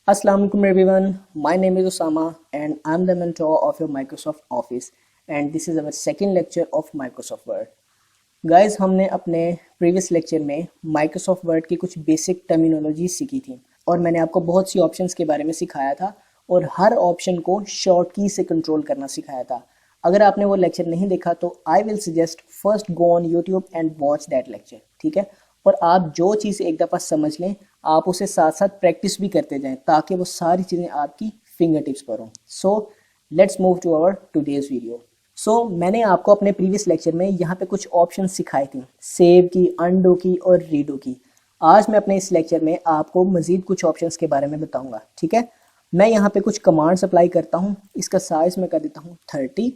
Assalamu alaikum everyone. My name is Osama and I'm the mentor of your Microsoft Office and this is our second lecture of Microsoft Word. Guys, हमने अपने previous lecture में Microsoft Word की कुछ basic terminology सीखी थी और मैंने आपको बहुत सी ऑप्शंस के बारे में सिखाया था और हर ऑप्शन को शॉर्ट की से कंट्रोल करना सिखाया था। अगर आपने वो लेक्चर नहीं देखा तो I will suggest first go on YouTube and watch that lecture, ठीक है। और आप जो चीज़ एक दफ़ा समझ लें, आप उसे साथ साथ प्रैक्टिस भी करते जाएं ताकि वो सारी चीज़ें आपकी फिंगर टिप्स पर हों। So let's move to our today's video. So मैंने आपको अपने प्रीवियस लेक्चर में यहाँ पे कुछ ऑप्शन सिखाई थी, सेव की, अनडू की और रीडू की। आज मैं अपने इस लेक्चर में आपको मज़ीद कुछ ऑप्शंस के बारे में बताऊँगा, ठीक है। मैं यहाँ पे कुछ कमांड्स अप्लाई करता हूँ। इसका साइज़ मैं कर देता हूँ 30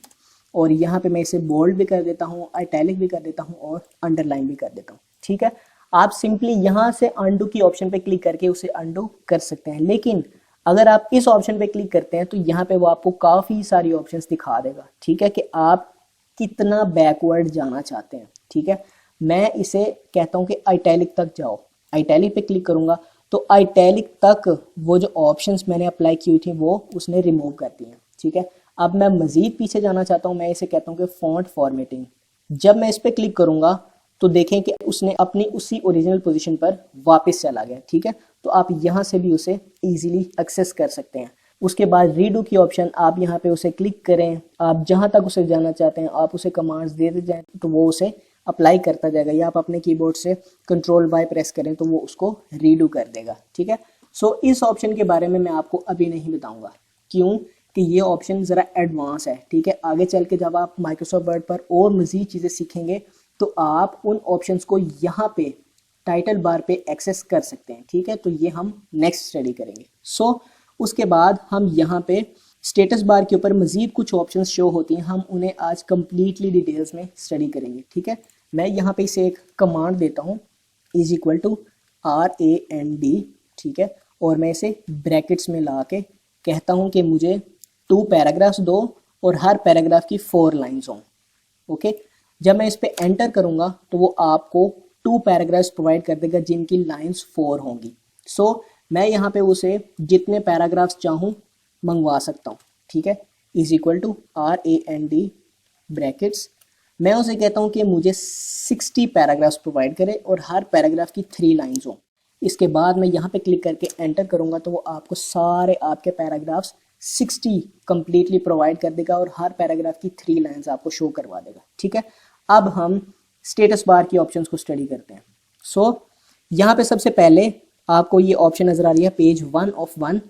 और यहाँ पे मैं इसे बोल्ड भी कर देता हूँ, इटैलिक भी कर देता हूँ और अंडरलाइन भी कर देता हूँ, ठीक है। आप सिंपली यहाँ से अनडू की ऑप्शन पे क्लिक करके उसे अनडू कर सकते हैं, लेकिन अगर आप इस ऑप्शन पे क्लिक करते हैं तो यहाँ पे वो आपको काफ़ी सारी ऑप्शंस दिखा देगा, ठीक है, कि आप कितना बैकवर्ड जाना चाहते हैं, ठीक है। मैं इसे कहता हूँ कि इटैलिक तक जाओ। इटैलिक पे क्लिक करूँगा तो इटैलिक तक वो जो ऑप्शंस मैंने अप्लाई की हुई थी वो उसने रिमूव कर दी हैं, ठीक है। अब मैं मज़ीद पीछे जाना चाहता हूँ, मैं इसे कहता हूँ कि फॉन्ट फॉर्मेटिंग। जब मैं इस पर क्लिक करूँगा तो देखें कि उसने अपनी उसी ओरिजिनल पोजीशन पर वापस चला गया, ठीक है। तो आप यहाँ से भी उसे इजीली एक्सेस कर सकते हैं। उसके बाद रीडू की ऑप्शन, आप यहाँ पे उसे क्लिक करें, आप जहाँ तक उसे जाना चाहते हैं आप उसे कमांड्स देते जाएं तो वो उसे अप्लाई करता जाएगा, या आप अपने कीबोर्ड से कंट्रोल वाई प्रेस करें तो वो उसको रीडू कर देगा, ठीक है। सो इस ऑप्शन के बारे में मैं आपको अभी नहीं बताऊँगा, क्यों कि ये ऑप्शन ज़रा एडवांस है, ठीक है। आगे चल के जब आप माइक्रोसॉफ्ट वर्ड पर और मज़ीद चीज़ें सीखेंगे तो आप उन ऑप्शंस को यहाँ पे टाइटल बार पे एक्सेस कर सकते हैं, ठीक है। तो ये हम नेक्स्ट स्टडी करेंगे। सो उसके बाद हम यहाँ पे स्टेटस बार के ऊपर मज़ीद कुछ ऑप्शंस शो होती हैं, हम उन्हें आज कम्प्लीटली डिटेल्स में स्टडी करेंगे, ठीक है। मैं यहाँ पे इसे एक कमांड देता हूँ, इज इक्वल टू RAND, ठीक है, और मैं इसे ब्रैकेट्स में ला के कहता हूँ कि मुझे 2 पैराग्राफ्स दो और हर पैराग्राफ की 4 लाइन्स हों, ओके। जब मैं इस पे एंटर करूंगा तो वो आपको 2 पैराग्राफ्स प्रोवाइड कर देगा जिनकी लाइंस 4 होंगी। सो मैं यहाँ पे उसे जितने पैराग्राफ्स चाहूँ मंगवा सकता हूँ, ठीक है। Is equal to RAND brackets, मैं उसे कहता हूँ कि मुझे 60 पैराग्राफ्स प्रोवाइड करे और हर पैराग्राफ की 3 लाइन्स हों। इसके बाद मैं यहाँ पे क्लिक करके एंटर करूँगा तो वो आपको सारे आपके पैराग्राफ्स 60 कंप्लीटली प्रोवाइड कर देगा और हर पैराग्राफ की 3 लाइन्स आपको शो करवा देगा, ठीक है। अब हम स्टेटस बार की ऑप्शंस को स्टडी करते हैं। सो यहाँ पे सबसे पहले आपको ये ऑप्शन नज़र आ रही है पेज 1 ऑफ 1।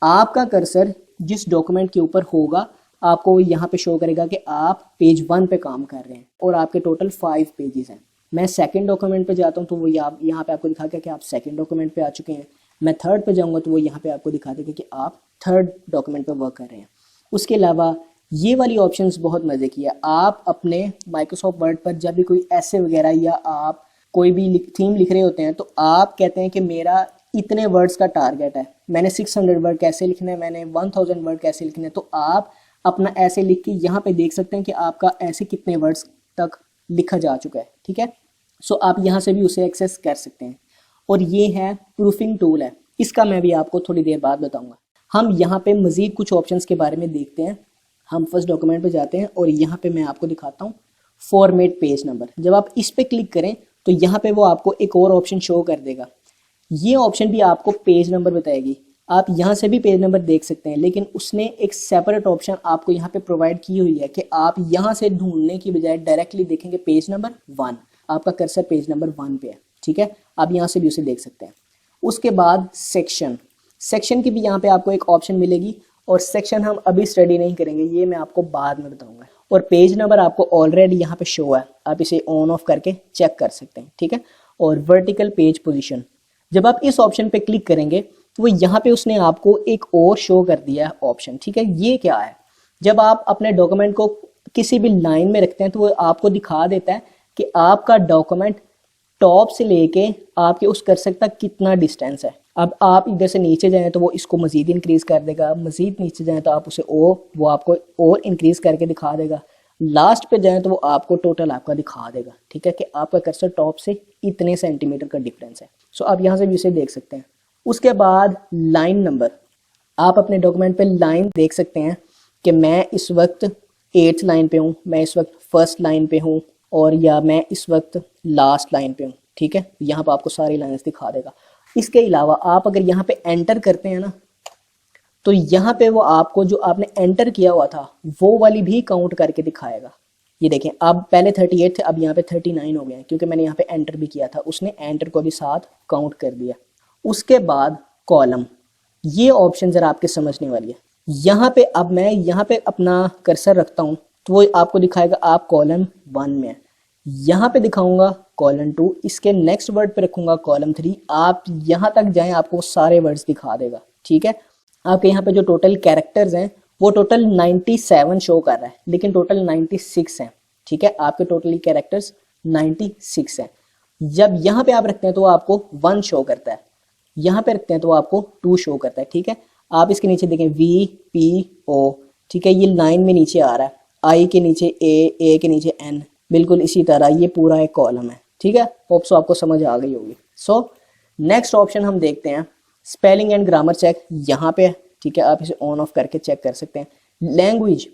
आपका कर्सर जिस डॉक्यूमेंट के ऊपर होगा आपको यहाँ पे शो करेगा कि आप पेज 1 पे काम कर रहे हैं और आपके टोटल 5 पेजेस हैं। मैं सेकंड डॉक्यूमेंट पे जाता हूँ तो वो यहाँ पे आपको दिखा कि आप सेकंड डॉक्यूमेंट पे आ चुके हैं। मैं थर्ड पे जाऊँगा तो वो यहाँ पे आपको दिखा देगा कि आप थर्ड डॉक्यूमेंट पे वर्क कर रहे हैं। उसके अलावा ये वाली ऑप्शंस बहुत मज़े की है। आप अपने माइक्रोसॉफ्ट वर्ड पर जब भी कोई ऐसे वगैरह या आप कोई भी थीम लिख रहे होते हैं तो आप कहते हैं कि मेरा इतने वर्ड्स का टारगेट है, मैंने 600 वर्ड कैसे लिखने हैं, मैंने 1000 वर्ड कैसे लिखने हैं, तो आप अपना ऐसे लिख के यहाँ पे देख सकते हैं कि आपका ऐसे कितने वर्ड्स तक लिखा जा चुका है, ठीक है। सो आप यहाँ से भी उसे एक्सेस कर सकते हैं। और ये है प्रूफिंग टूल है, इसका मैं भी आपको थोड़ी देर बाद बताऊँगा। हम यहाँ पे मज़ीद कुछ ऑप्शंस के बारे में देखते हैं। हम फर्स्ट डॉक्यूमेंट पे जाते हैं और यहाँ पे मैं आपको दिखाता हूँ फॉर्मेट पेज नंबर। जब आप इस पे क्लिक करें तो यहाँ पे वो आपको एक और ऑप्शन शो कर देगा। ये ऑप्शन भी आपको पेज नंबर बताएगी। आप यहाँ से भी पेज नंबर देख सकते हैं, लेकिन उसने एक सेपरेट ऑप्शन आपको यहाँ पे प्रोवाइड की हुई है कि आप यहाँ से ढूंढने की बजाय डायरेक्टली देखेंगे पेज नंबर 1। आपका कर्सर पेज नंबर 1 पे है, ठीक है। आप यहाँ से भी उसे देख सकते हैं। उसके बाद सेक्शन की भी यहाँ पे आपको एक ऑप्शन मिलेगी और सेक्शन हम अभी स्टडी नहीं करेंगे, ये मैं आपको बाद में बताऊंगा। और पेज नंबर आपको ऑलरेडी यहाँ पे शो है, आप इसे ऑन ऑफ करके चेक कर सकते हैं, ठीक है। और वर्टिकल पेज पोजीशन, जब आप इस ऑप्शन पे क्लिक करेंगे तो वो यहाँ पे उसने आपको एक और शो कर दिया है ऑप्शन, ठीक है। ये क्या है, जब आप अपने डॉक्यूमेंट को किसी भी लाइन में रखते हैं तो वो आपको दिखा देता है कि आपका डॉक्यूमेंट टॉप से लेके आपके उस कर्सर तक कितना डिस्टेंस है। अब आप इधर से नीचे जाएं तो वो इसको मज़ीद इंक्रीज़ कर देगा, मज़ीद नीचे जाएं तो आप उसे वो आपको और इंक्रीज़ करके दिखा देगा। लास्ट पे जाएं तो वो आपको टोटल आपका दिखा देगा, ठीक है, कि आपका कर्सर टॉप से इतने सेंटीमीटर का डिफरेंस है। सो आप यहाँ से भी उसे देख सकते हैं। उसके बाद लाइन नंबर, आप अपने डॉक्यूमेंट पे लाइन देख सकते हैं कि मैं इस वक्त 8th लाइन पे हूँ, मैं इस वक्त फर्स्ट लाइन पे हूँ, और या मैं इस वक्त लास्ट लाइन पे हूँ। ठीक है, यहाँ पर आपको सारी लाइन्स दिखा देगा। इसके अलावा आप अगर यहाँ पे एंटर करते हैं ना, तो यहाँ पे वो आपको जो आपने एंटर किया हुआ था वो वाली भी काउंट करके दिखाएगा। ये देखें, अब पहले 38 थे, अब यहाँ पे 39 हो गए हैं, क्योंकि मैंने यहाँ पे एंटर भी किया था, उसने एंटर को भी साथ काउंट कर दिया। उसके बाद कॉलम, ये ऑप्शन जरा आपके समझने वाली है। यहाँ पे अब मैं यहाँ पे अपना कर्सर रखता हूँ तो वो आपको दिखाएगा आप कॉलम 1 में है। यहाँ पे दिखाऊंगा कॉलम 2, इसके नेक्स्ट वर्ड पे रखूंगा कॉलम 3। आप यहाँ तक जाएं आपको सारे वर्ड्स दिखा देगा। ठीक है, आपके यहाँ पे जो टोटल कैरेक्टर्स हैं वो टोटल 97 शो कर रहा है, लेकिन टोटल 96 हैं। ठीक है, आपके टोटली कैरेक्टर्स 96 हैं। जब यहाँ पे आप रखते हैं तो वो आपको 1 शो करता है, यहाँ पे रखते हैं तो वो आपको 2 शो करता है। ठीक है, आप इसके नीचे देखें VPO। ठीक है, ये लाइन में नीचे आ रहा है, I के नीचे A के नीचे N, बिल्कुल इसी तरह ये पूरा एक कॉलम है। ठीक है, होप सो आपको समझ आ गई होगी। सो नेक्स्ट ऑप्शन हम देखते हैं स्पेलिंग एंड ग्रामर चेक, यहाँ पे है। ठीक है, आप इसे ऑन ऑफ करके चेक कर सकते हैं। लैंग्वेज,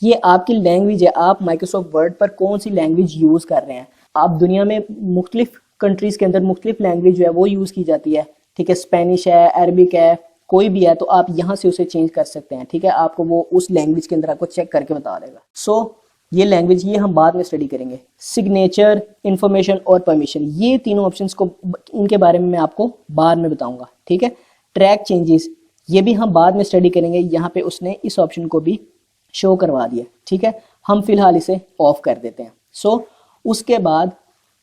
ये आपकी लैंग्वेज है, आप माइक्रोसॉफ्ट वर्ड पर कौन सी लैंग्वेज यूज कर रहे हैं। आप दुनिया में मुख्तलिफ कंट्रीज के अंदर मुख्तलिफ लैंग्वेज जो है वो यूज की जाती है। ठीक है, स्पेनिश है, अरबिक है, कोई भी है, तो आप यहाँ से उसे चेंज कर सकते हैं। ठीक है, आपको वो उस लैंग्वेज के अंदर आपको चेक करके बता देगा। सो ये लैंग्वेज ये हम बाद में स्टडी करेंगे। सिग्नेचर, इंफॉर्मेशन और परमिशन, ये तीनों ऑप्शंस को इनके बारे में मैं आपको बाद में बताऊंगा। ठीक है, ट्रैक चेंजेस, ये भी हम बाद में स्टडी करेंगे। यहाँ पे उसने इस ऑप्शन को भी शो करवा दिया। ठीक है, हम फिलहाल इसे ऑफ कर देते हैं। सो उसके बाद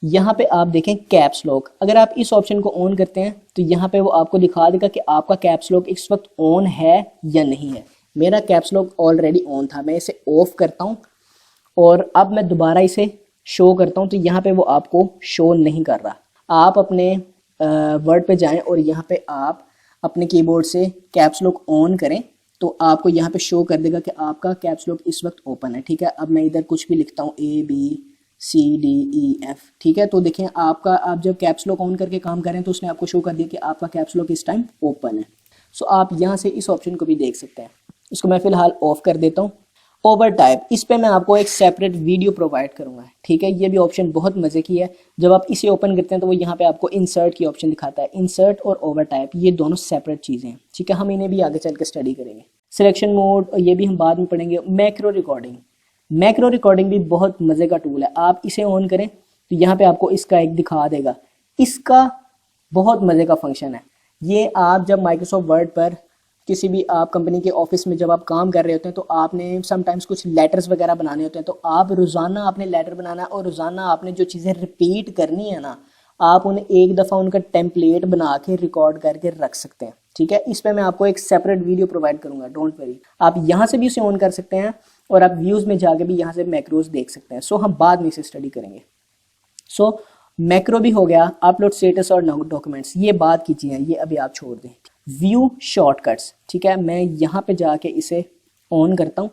यहाँ पे आप देखें कैप्स लॉक, अगर आप इस ऑप्शन को ऑन करते हैं तो यहाँ पे वो आपको दिखा देगा कि आपका कैप्स लॉक इस वक्त ऑन है या नहीं है। मेरा कैप्स लॉक ऑलरेडी ऑन था, मैं इसे ऑफ करता हूँ और अब मैं दोबारा इसे शो करता हूँ तो यहाँ पे वो आपको शो नहीं कर रहा। आप अपने वर्ड पे जाएं और यहाँ पे आप अपने कीबोर्ड से कैप्स लॉक ऑन करें तो आपको यहाँ पे शो कर देगा कि आपका कैप्स लॉक इस वक्त ओपन है। ठीक है, अब मैं इधर कुछ भी लिखता हूँ ABCDEF। ठीक है, तो देखें आपका, आप जब कैप्स लॉक ऑन करके काम करें तो उसने आपको शो कर दिया कि आपका कैप्स लॉक इस टाइम ओपन है। सो आप यहाँ से इस ऑप्शन को भी देख सकते हैं। इसको मैं फिलहाल ऑफ कर देता हूँ। ओवर टाइप, इस पे मैं आपको एक सेपरेट वीडियो प्रोवाइड करूंगा। ठीक है, ये भी ऑप्शन बहुत मजे की है। जब आप इसे ओपन करते हैं तो वो यहाँ पे आपको इंसर्ट की ऑप्शन दिखाता है। इंसर्ट और ओवर टाइप ये दोनों सेपरेट चीजें हैं। ठीक है, हम इन्हें भी आगे चल के स्टडी करेंगे। सिलेक्शन मोड, ये भी हम बाद में पढ़ेंगे। मैक्रो रिकॉर्डिंग, मैक्रो रिकॉर्डिंग भी बहुत मजे का टूल है। आप इसे ऑन करें तो यहाँ पे आपको इसका एक दिखा देगा। इसका बहुत मजे का फंक्शन है। ये आप जब माइक्रोसॉफ्ट वर्ड पर किसी भी आप कंपनी के ऑफिस में जब आप काम कर रहे होते हैं तो आपने समटाइम्स कुछ लेटर्स वगैरह बनाने होते हैं, तो आप रोज़ाना आपने लेटर बनाना है और रोज़ाना आपने जो चीज़ें रिपीट करनी है ना, आप उन्हें एक दफ़ा उनका टेम्पलेट बना के रिकॉर्ड करके रख सकते हैं। ठीक है, इस पर मैं आपको एक सेपरेट वीडियो प्रोवाइड करूंगा, डोंट वरी। आप यहाँ से भी इसे ऑन कर सकते हैं और आप व्यूज़ में जाके भी यहाँ से मैक्रोज देख सकते हैं। सो हम बाद में इसे स्टडी करेंगे। सो मैक्रो भी हो गया, अपलोड स्टेटस और डॉक्यूमेंट्स, ये बात की चीज़ें, ये अभी आप छोड़ दें। व्यू शॉर्टकट्स, ठीक है, मैं यहाँ पे जाके इसे ऑन करता हूँ।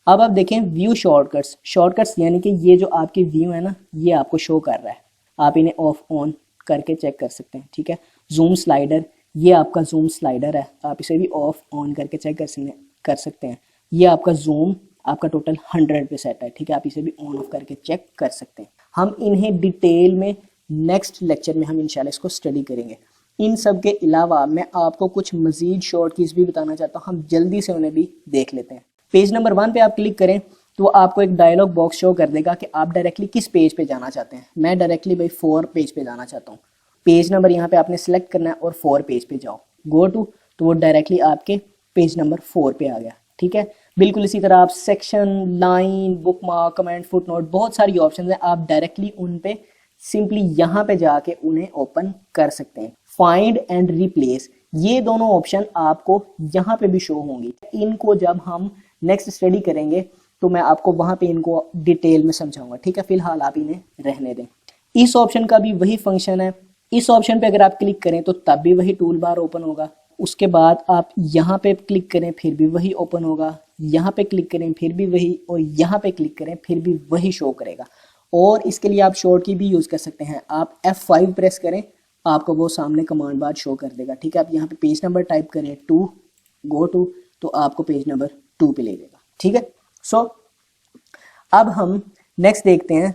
अब आप देखें व्यू शॉर्टकट्स, शॉर्टकट्स यानी कि ये जो आपके व्यू है ना, ये आपको शो कर रहा है। आप इन्हें ऑफ ऑन करके चेक कर सकते हैं। ठीक है, जूम स्लाइडर, ये आपका जूम स्लाइडर है, आप इसे भी ऑफ ऑन करके चेक कर सकते हैं। ये आपका जूम आपका टोटल 100 पे सेट है। ठीक है, आप इसे भी ऑन ऑफ करके चेक कर सकते हैं। हम इन्हें डिटेल में नेक्स्ट लेक्चर में हम इंशाल्लाह इसको स्टडी करेंगे। इन सब के अलावा मैं आपको कुछ मजीद शॉर्ट कीज भी बताना चाहता हूँ, हम जल्दी से उन्हें भी देख लेते हैं। पेज नंबर 1 पे आप क्लिक करें तो आपको एक डायलॉग बॉक्स शो कर देगा कि आप डायरेक्टली किस पेज पे जाना चाहते हैं। मैं डायरेक्टली भाई 4 पेज पे जाना चाहता हूँ। पेज नंबर यहाँ पे आपने सेलेक्ट करना है और 4 पेज पे जाओ, गो टू, तो वो डायरेक्टली आपके पेज नंबर 4 पे आ गया। ठीक है, बिल्कुल इसी तरह आप section, line, bookmark, comment, footnote, बहुत सारी ऑप्शन हैं, आप डायरेक्टली उन पे सिंपली यहाँ पे जाके उन्हें ओपन कर सकते हैं। फाइंड एंड रिप्लेस, ये दोनों ऑप्शन आपको यहाँ पे भी शो होंगी। इनको जब हम नेक्स्ट स्टडी करेंगे तो मैं आपको वहां पे इनको डिटेल में समझाऊंगा। ठीक है, फिलहाल आप इन्हें रहने दें। इस ऑप्शन का भी वही फंक्शन है। इस ऑप्शन पे अगर आप क्लिक करें तो तब भी वही टूल बार ओपन होगा। उसके बाद आप यहाँ पे क्लिक करें फिर भी वही ओपन होगा, यहाँ पे क्लिक करें फिर भी वही, और यहाँ पे क्लिक करें फिर भी वही शो करेगा। और इसके लिए आप शॉर्ट की भी यूज कर सकते हैं। आप F5 प्रेस करें, आपको वो सामने कमांड बार शो कर देगा। ठीक है, आप यहाँ पे पेज नंबर टाइप करें 2, गो टू, तो आपको पेज नंबर 2 पे ले जाएगा। ठीक है, सो अब हम नेक्स्ट देखते हैं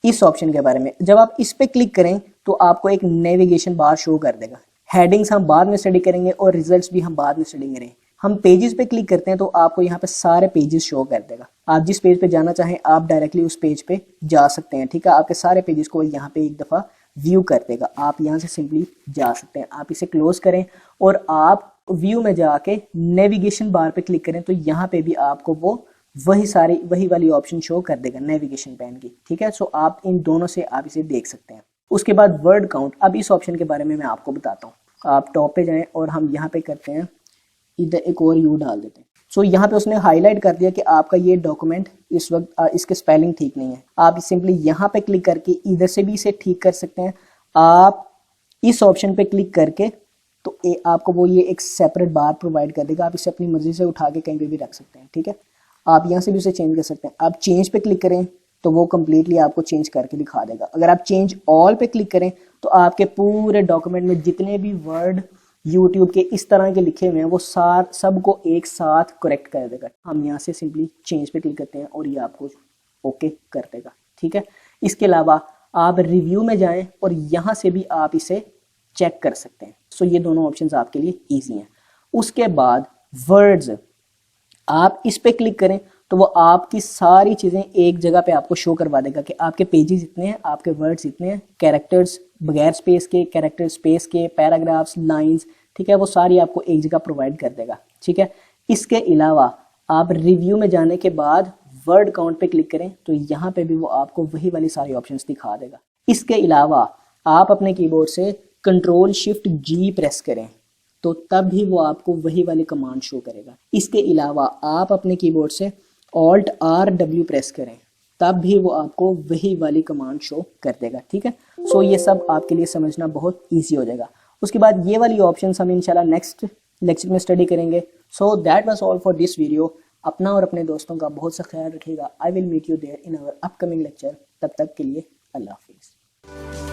इस ऑप्शन के बारे में। जब आप इस पे क्लिक करें तो आपको एक नेविगेशन बार शो कर देगा। हेडिंग्स हम बाद में स्टडी करेंगे और रिजल्ट्स भी हम बाद में स्टडी करेंगे। हम पेजेस पे क्लिक करते हैं तो आपको यहाँ पे सारे पेजेस शो कर देगा। आप जिस पेज पे जाना चाहें आप डायरेक्टली उस पेज पे जा सकते हैं। ठीक है, आपके सारे पेजेस को यहाँ पे एक दफ़ा व्यू कर देगा। आप यहाँ से सिंपली जा सकते हैं। आप इसे क्लोज करें और आप व्यू में जाके नेविगेशन बार पे क्लिक करें तो यहाँ पे भी आपको वो वही वाली ऑप्शन शो कर देगा नेविगेशन पैन की। ठीक है, सो आप इन दोनों से आप इसे देख सकते हैं। उसके बाद वर्ड काउंट, अब इस ऑप्शन के बारे में मैं आपको बताता हूँ। आप टॉप पे जाएं और हम यहाँ पे करते हैं, इधर एक और यू डाल देते हैं। सो यहाँ पे उसने हाईलाइट कर दिया कि आपका ये डॉक्यूमेंट इस वक्त इसके स्पेलिंग ठीक नहीं है। आप सिंपली यहाँ पे क्लिक करके इधर से भी इसे ठीक कर सकते हैं। आप इस ऑप्शन पे क्लिक करके तो आपको वो ये एक सेपरेट बार प्रोवाइड कर देगा। आप इसे अपनी मर्जी से उठा के कहीं पे भी रख सकते हैं। ठीक है, आप यहाँ से भी उसे चेंज कर सकते हैं। आप चेंज पे क्लिक करें तो वो कम्प्लीटली आपको चेंज करके दिखा देगा। अगर आप चेंज ऑल पे क्लिक करें तो आपके पूरे डॉक्यूमेंट में जितने भी वर्ड यूट्यूब के इस तरह के लिखे हुए हैं वो सबको एक साथ करेक्ट कर देगा। हम यहाँ से सिंपली चेंज पे क्लिक करते हैं और ये आपको ओके कर देगा। ठीक है, इसके अलावा आप रिव्यू में जाएं और यहाँ से भी आप इसे चेक कर सकते हैं। सो ये दोनों ऑप्शंस आपके लिए ईजी हैं। उसके बाद वर्ड्स, आप इस पे क्लिक करें तो वो आपकी सारी चीज़ें एक जगह पे आपको शो करवा देगा कि आपके पेजेस इतने हैं, आपके वर्ड्स इतने हैं, कैरेक्टर्स बगैर स्पेस के, कैरेक्टर स्पेस के, पैराग्राफ्स, लाइंस। ठीक है, वो सारी आपको एक जगह प्रोवाइड कर देगा। ठीक है, इसके अलावा आप रिव्यू में जाने के बाद वर्ड काउंट पे क्लिक करें तो यहाँ पे भी वो आपको वही वाली सारी ऑप्शंस दिखा देगा। इसके अलावा आप अपने कीबोर्ड से Ctrl+Shift+G प्रेस करें तो तब भी वो आपको वही वाली कमांड शो करेगा। इसके अलावा आप अपने कीबोर्ड से Alt+R+W प्रेस करें तब भी वो आपको वही वाली कमांड शो कर देगा। ठीक है, सो ये सब आपके लिए समझना बहुत ईजी हो जाएगा। उसके बाद ये वाली ऑप्शंस हम इंशाल्लाह नेक्स्ट लेक्चर में स्टडी करेंगे। So that was all for this video. अपना और अपने दोस्तों का बहुत सा ख्याल रखिएगा। I will meet you there in our upcoming lecture. तब तक के लिए अल्लाह हाफिज़।